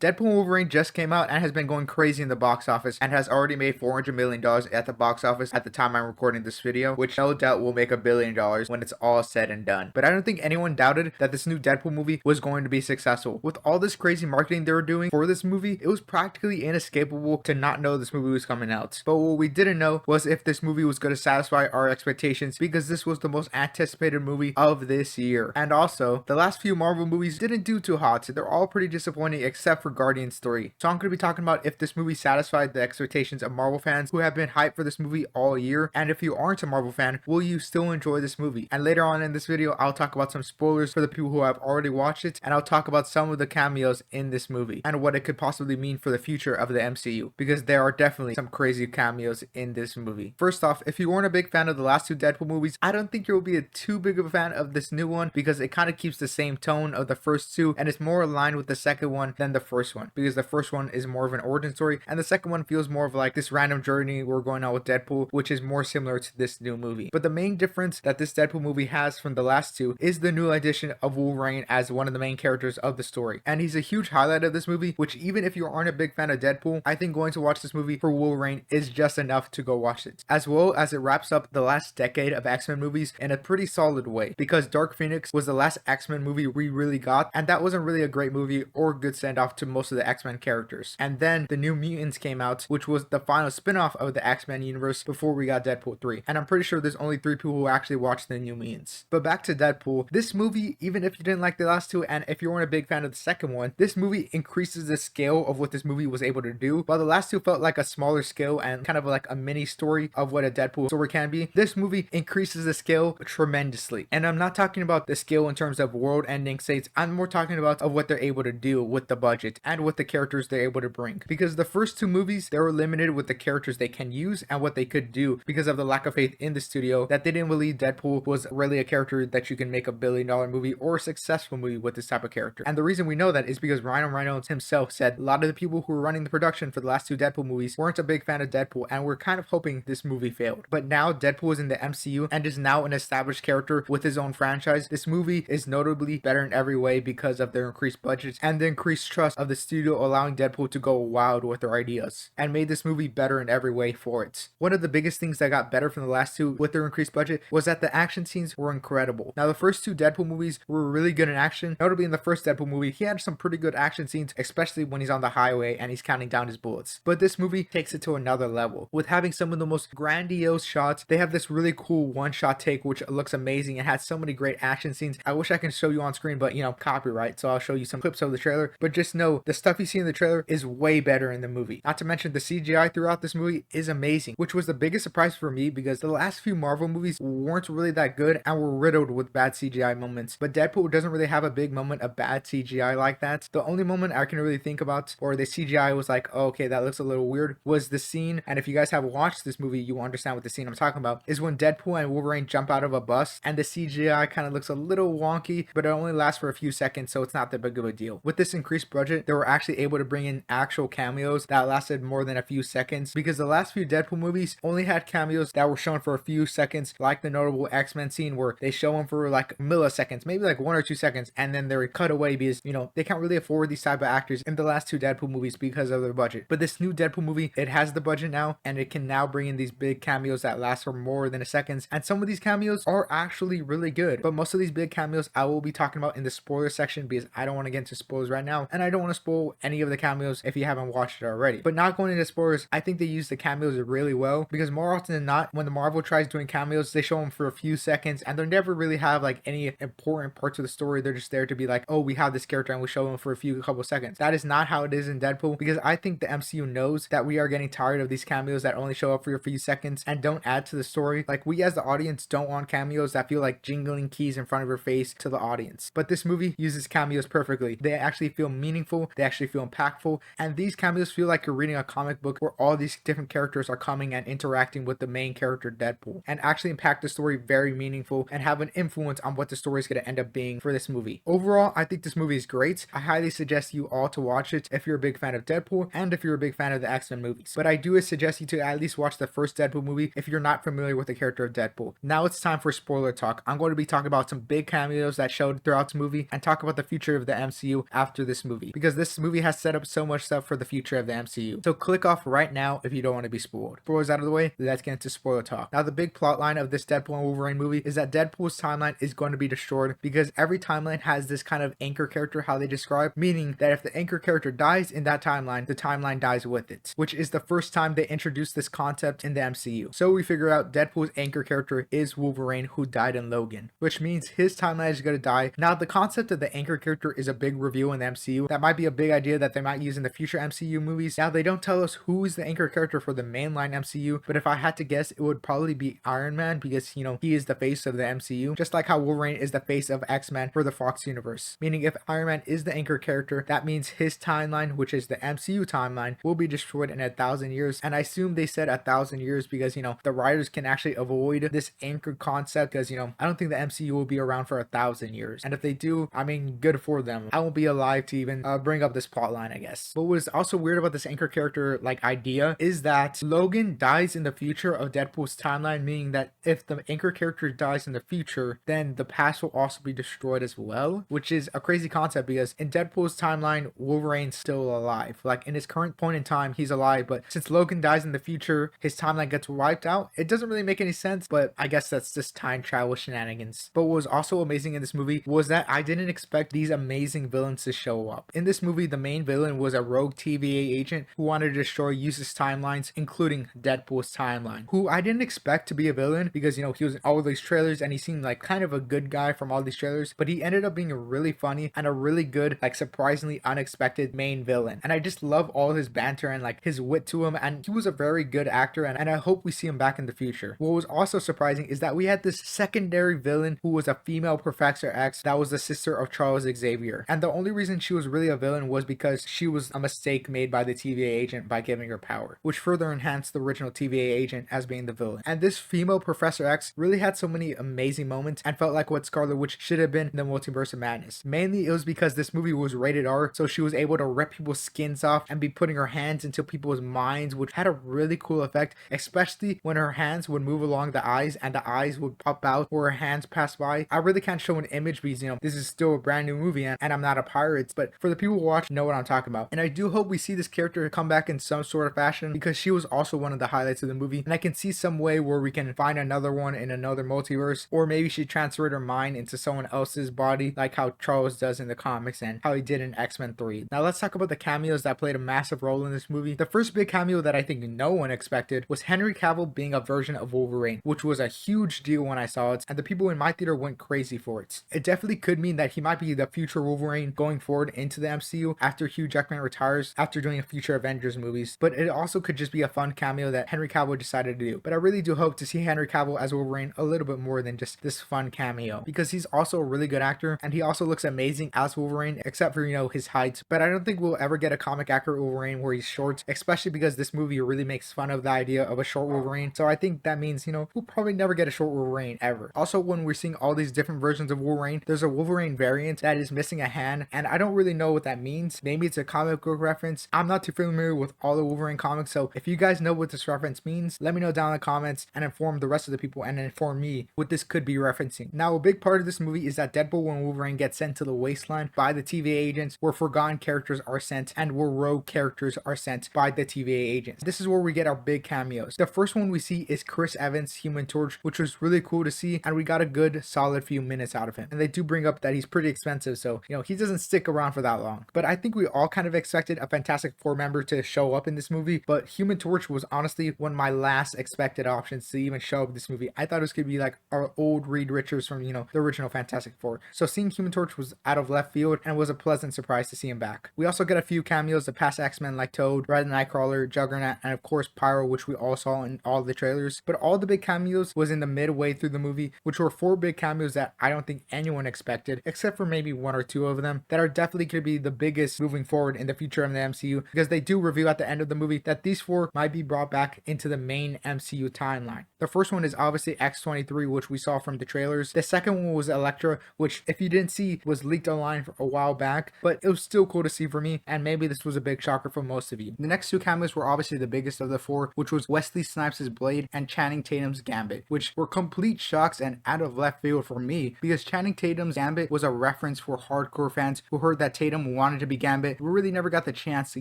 Deadpool Wolverine just came out and has been going crazy in the box office and has already made $400 million at the box office at the time I'm recording this video, which no doubt will make $1 billion when it's all said and done. But I don't think anyone doubted that this new Deadpool movie was going to be successful. With all this crazy marketing they were doing for this movie, it was practically inescapable to not know this movie was coming out. But what we didn't know was if this movie was going to satisfy our expectations, because this was the most anticipated movie of this year. And also, the last few Marvel movies didn't do too hot. They're all pretty disappointing except for Guardians 3. So I'm going to be talking about if this movie satisfied the expectations of Marvel fans who have been hyped for this movie all year, and if you aren't a Marvel fan, will you still enjoy this movie? And later on in this video, I'll talk about some spoilers for the people who have already watched it, and I'll talk about some of the cameos in this movie and what it could possibly mean for the future of the MCU, because there are definitely some crazy cameos in this movie. First off, if you weren't a big fan of the last two Deadpool movies, I don't think you'll be too big of a fan of this new one, because it kind of keeps the same tone of the first two and it's more aligned with the second one than the first one, because the first one is more of an origin story and the second one feels more of like this random journey we're going on with Deadpool, which is more similar to this new movie. But the main difference that this Deadpool movie has from the last two is the new addition of Wolverine as one of the main characters of the story, and he's a huge highlight of this movie, which even if you aren't a big fan of Deadpool, I think going to watch this movie for Wolverine is just enough to go watch it, as well as it wraps up the last decade of X-Men movies in a pretty solid way, because Dark Phoenix was the last X-Men movie we really got, and that wasn't really a great movie or a good send-off to most of the X-Men characters. And then the New Mutants came out, which was the final spin-off of the X-Men universe before we got Deadpool 3, and I'm pretty sure there's only 3 people who actually watched the New Mutants. But back to Deadpool, this movie, even if you didn't like the last two and if you weren't a big fan of the second one, this movie increases the scale of what this movie was able to do. While the last two felt like a smaller scale and kind of like a mini story of what a Deadpool story can be, this movie increases the scale tremendously. And I'm not talking about the scale in terms of world-ending states, I'm more talking about of what they're able to do with the budget and with the characters they're able to bring. Because the first two movies, they were limited with the characters they can use and what they could do because of the lack of faith in the studio, that they didn't believe Deadpool was really a character that you can make $1 billion movie or a successful movie with this type of character. And the reason we know that is because Ryan Reynolds himself said a lot of the people who were running the production for the last two Deadpool movies weren't a big fan of Deadpool and were kind of hoping this movie failed. But now Deadpool is in the MCU and is now an established character with his own franchise. This movie is notably better in every way because of their increased budgets and the increased trust of the studio, allowing Deadpool to go wild with their ideas, and made this movie better in every way for it. One of the biggest things that got better from the last two with their increased budget was that the action scenes were incredible. Now the first two Deadpool movies were really good in action. Notably in the first Deadpool movie, he had some pretty good action scenes, especially when he's on the highway and he's counting down his bullets. But this movie takes it to another level, with having some of the most grandiose shots. They have this really cool one-shot take which looks amazing and has so many great action scenes. I wish I can show you on screen, but you know, copyright, so I'll show you some clips of the trailer. But just know the stuff you see in the trailer is way better in the movie. Not to mention the CGI throughout this movie is amazing, which was the biggest surprise for me because the last few Marvel movies weren't really that good and were riddled with bad CGI moments. But Deadpool doesn't really have a big moment of bad CGI like that. The only moment I can really think about or the CGI was like, oh, okay, that looks a little weird, was the scene, and if you guys have watched this movie, you understand what the scene I'm talking about, is when Deadpool and Wolverine jump out of a bus and the CGI kind of looks a little wonky, but it only lasts for a few seconds, so it's not that big of a deal. With this increased budget, they were actually able to bring in actual cameos that lasted more than a few seconds, because the last few Deadpool movies only had cameos that were shown for a few seconds, like the notable X-Men scene where they show them for like milliseconds, maybe like 1 or 2 seconds, and then they're cut away because, you know, they can't really afford these type of actors in the last two Deadpool movies because of their budget. But this new Deadpool movie, it has the budget now, and it can now bring in these big cameos that last for more than a second, and some of these cameos are actually really good. But most of these big cameos I will be talking about in the spoiler section, because I don't want to get into spoilers right now, and I don't want to spoil any of the cameos if you haven't watched it already. But not going into spoilers, I think they use the cameos really well, because more often than not, when the Marvel tries doing cameos, they show them for a few seconds and they never really have like any important parts of the story. They're just there to be like, oh, we have this character and we show them for a couple seconds. That is not how it is in Deadpool, because I think the MCU knows that we are getting tired of these cameos that only show up for a few seconds and don't add to the story. Like, we as the audience don't want cameos that feel like jingling keys in front of your face to the audience. But this movie uses cameos perfectly. They actually feel meaningful, they actually feel impactful, and these cameos feel like you're reading a comic book where all these different characters are coming and interacting with the main character Deadpool, and actually impact the story very meaningful and have an influence on what the story is going to end up being for this movie. Overall, I think this movie is great. I highly suggest you all to watch it if you're a big fan of Deadpool and if you're a big fan of the X-Men movies. But I do suggest you to at least watch the first Deadpool movie if you're not familiar with the character of Deadpool. Now it's time for spoiler talk. I'm going to be talking about some big cameos that showed throughout the movie and talk about the future of the MCU after this movie, because because this movie has set up so much stuff for the future of the MCU. So click off right now if you don't want to be spoiled. Spoilers out of the way, let's get into spoiler talk. Now the big plot line of this Deadpool and Wolverine movie is that Deadpool's timeline is going to be destroyed because every timeline has this kind of anchor character, how they describe, meaning that if the anchor character dies in that timeline, the timeline dies with it, which is the first time they introduced this concept in the MCU. So we figure out Deadpool's anchor character is Wolverine, who died in Logan, which means his timeline is going to die. Now the concept of the anchor character is a big reveal in the MCU. That might be a big idea that they might use in the future MCU movies. Now they don't tell us who is the anchor character for the mainline MCU, but if I had to guess, it would probably be Iron Man because, you know, he is the face of the MCU, just like how Wolverine is the face of X-Men for the Fox universe. Meaning if Iron Man is the anchor character, that means his timeline, which is the MCU timeline, will be destroyed in 1,000 years. And I assume they said 1,000 years because, you know, the writers can actually avoid this anchor concept because, you know, I don't think the MCU will be around for 1,000 years. And if they do, I mean, good for them. I won't be alive to even bring up this plot line, I guess. But what was also weird about this anchor character like idea is that Logan dies in the future of Deadpool's timeline, meaning that if the anchor character dies in the future, then the past will also be destroyed as well, which is a crazy concept because in Deadpool's timeline, Wolverine's still alive. Like in his current point in time, he's alive, but since Logan dies in the future, his timeline gets wiped out. It doesn't really make any sense, but I guess that's just time travel shenanigans. But what was also amazing in this movie was that I didn't expect these amazing villains to show up. In this movie, the main villain was a rogue TVA agent who wanted to destroy useless timelines, including Deadpool's timeline, who I didn't expect to be a villain because, you know, he was in all these trailers and he seemed like kind of a good guy from all these trailers, but he ended up being really funny and a really good, like surprisingly unexpected main villain. And I just love all his banter and like his wit to him, and he was a very good actor, and I hope we see him back in the future. What was also surprising is that we had this secondary villain who was a female Professor X that was the sister of Charles Xavier, and the only reason she was really a villain was because she was a mistake made by the TVA agent by giving her power, which further enhanced the original TVA agent as being the villain. And this female Professor X really had so many amazing moments and felt like what Scarlet Witch should have been in the Multiverse of Madness. Mainly it was because this movie was rated R, so she was able to rip people's skins off and be putting her hands into people's minds, which had a really cool effect, especially when her hands would move along the eyes and the eyes would pop out where her hands pass by. I really can't show an image because, you know, this is still a brand new movie and I'm not a pirate, but for the people who watch know what I'm talking about. And I do hope we see this character come back in some sort of fashion because she was also one of the highlights of the movie, and I can see some way where we can find another one in another multiverse, or maybe she transferred her mind into someone else's body like how Charles does in the comics and how he did in X-Men 3. Now let's talk about the cameos that played a massive role in this movie. The first big cameo that I think no one expected was Henry Cavill being a version of Wolverine, which was a huge deal when I saw it, and the people in my theater went crazy for it. It definitely could mean that he might be the future Wolverine going forward into the MCU after Hugh Jackman retires after doing a future Avengers movies, but it also could just be a fun cameo that Henry Cavill decided to do. But I really do hope to see Henry Cavill as Wolverine a little bit more than just this fun cameo, because he's also a really good actor and he also looks amazing as Wolverine, except for, you know, his height. But I don't think we'll ever get a comic accurate Wolverine where he's short, especially because this movie really makes fun of the idea of a short Wolverine. So I think that means, you know, we'll probably never get a short Wolverine ever. Also, when we're seeing all these different versions of Wolverine, there's a Wolverine variant that is missing a hand, and I don't really know what that means. Maybe it's a comic book reference. I'm not too familiar with all the Wolverine comics, so if you guys know what this reference means, let me know down in the comments and inform the rest of the people and inform me what this could be referencing. Now, a big part of this movie is that Deadpool and Wolverine get sent to the wasteland by the TVA agents, where forgotten characters are sent and where rogue characters are sent by the TVA agents. This is where we get our big cameos. The first one we see is Chris Evans' Human Torch, which was really cool to see, and we got a good solid few minutes out of him. And they do bring up that he's pretty expensive, so, you know, he doesn't stick around for that long. But I think we all kind of expected a Fantastic Four member to show up in this movie, but Human Torch was honestly one of my last expected options to even show up in this movie. I thought it was going to be like our old Reed Richards from, you know, the original Fantastic Four. So seeing Human Torch was out of left field and was a pleasant surprise to see him back. We also get a few cameos of past X-Men like Toad, Red Nightcrawler, Juggernaut, and of course Pyro, which we all saw in all the trailers. But all the big cameos was in the midway through the movie, which were 4 big cameos that I don't think anyone expected, except for maybe 1 or 2 of them, that are definitely going to be the biggest moving forward in the future of the MCU, because they do reveal at the end of the movie that these 4 might be brought back into the main MCU timeline. The first one is obviously X-23, which we saw from the trailers. The second one was Elektra, which if you didn't see was leaked online for a while back, but it was still cool to see for me, and maybe this was a big shocker for most of you. The next 2 cameos were obviously the biggest of the 4, which was Wesley Snipes' Blade and Channing Tatum's Gambit, which were complete shocks and out of left field for me, because Channing Tatum's Gambit was a reference for hardcore fans who heard that Tatum wanted to be Gambit, we really never got the chance to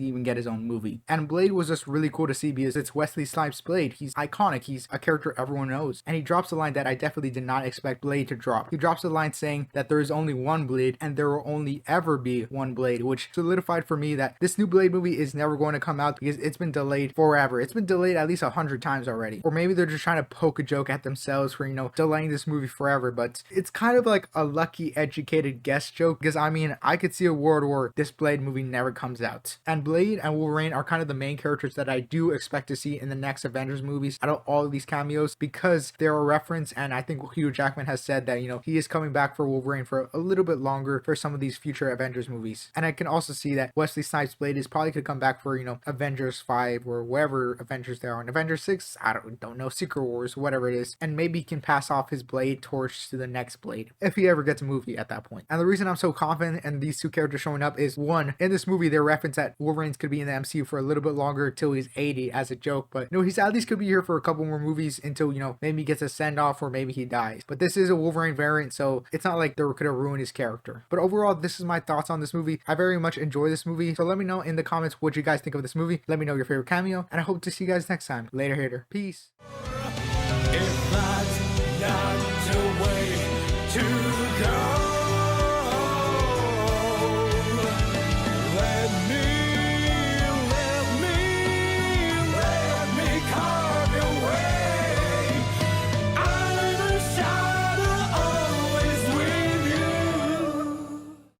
even get his own movie. And Blade was just really cool to see because it's Wesley Snipes' Blade. He's iconic. He's a character everyone knows. And he drops a line that I definitely did not expect Blade to drop. He drops a line saying that there is only one Blade and there will only ever be one Blade, which solidified for me that this new Blade movie is never going to come out because it's been delayed forever. It's been delayed at least 100 times already. Or maybe they're just trying to poke a joke at themselves for, delaying this movie forever. But it's kind of like a lucky, educated guess joke because I mean, I could see a world where this Blade movie never comes out. And Blade and Wolverine are kind of the main characters that I do expect to see in the next Avengers movies out of all of these cameos because they're a reference, and I think Hugh Jackman has said that, he is coming back for Wolverine for a little bit longer for some of these future Avengers movies. And I can also see that Wesley Snipes' Blade is probably could come back for, Avengers 5 or wherever Avengers there are. In Avengers 6, I don't know, Secret Wars, whatever it is. And maybe he can pass off his Blade torch to the next Blade if he ever gets a movie at that point. And the reason I'm so confident in these two characters showing up is, one, in this movie they reference that Wolverine's could be in the MCU for a little bit longer till he's 80 as a joke, but he's at least could be here for a couple more movies until maybe he gets a send off or maybe he dies. But this is a Wolverine variant, so it's not like they could have ruined his character. But overall, this is my thoughts on this movie. I very much enjoy this movie, so let me know in the comments what you guys think of this movie. Let me know your favorite cameo, and I hope to see you guys next time. Later, hater. Peace.